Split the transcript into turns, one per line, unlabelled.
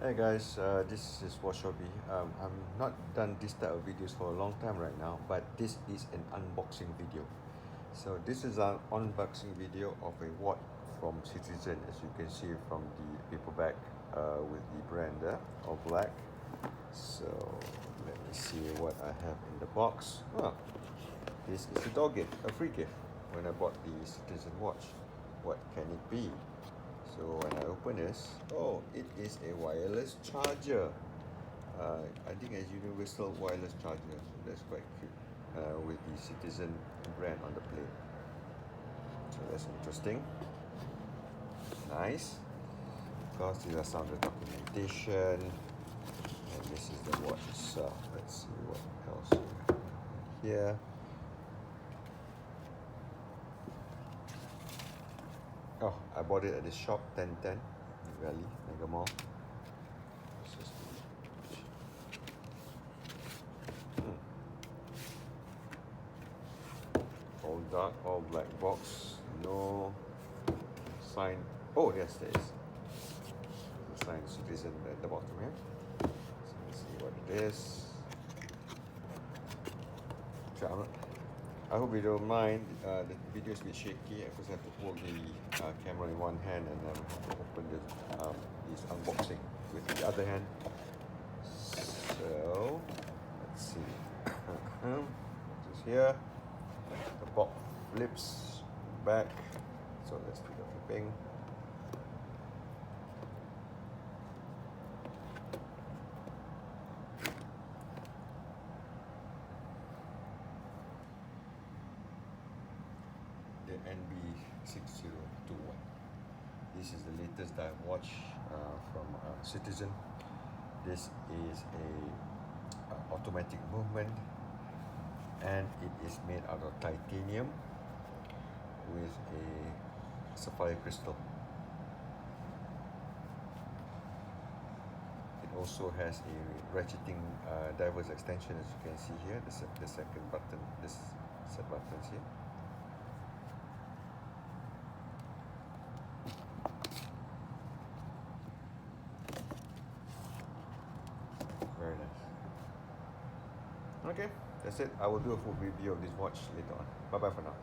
Hey guys, this is Washobi. I'm not done this type of videos for a long time right now, but this is an unboxing video. So this is an unboxing video of a watch from Citizen, as you can see from the paperback with the brand all black. So let me see what I have in the box. Oh, this is a dog gift, a free gift when I bought the Citizen watch. What can it be? So when I open this, oh, it is a wireless charger. I think a universal wireless charger. So that's quite cute. With the Citizen brand on the plate. So that's interesting. Nice. Of course, these are some of the documentation. And this is the watch itself. Let's see what else we have here. Oh, I bought it at the shop 1010 Valley, Mega Mall. All dark, all black box, no sign. Oh, yes, there is. The sign Citizen at the bottom here. So let's see what it is. So I hope you don't mind. The video is a bit shaky because I have to hold the camera in one hand and then have to open this unboxing with the other hand. So let's see. This is here. The box flips back. So let's do the flipping. The NB6021. This is the latest dive watch from Citizen. This is a automatic movement, and it is made out of titanium with a sapphire crystal. It also has a ratcheting diver's extension, as you can see here. The second button, this set buttons here. Very nice. Okay, that's it. I will do a full review of this watch later on. Bye bye for now.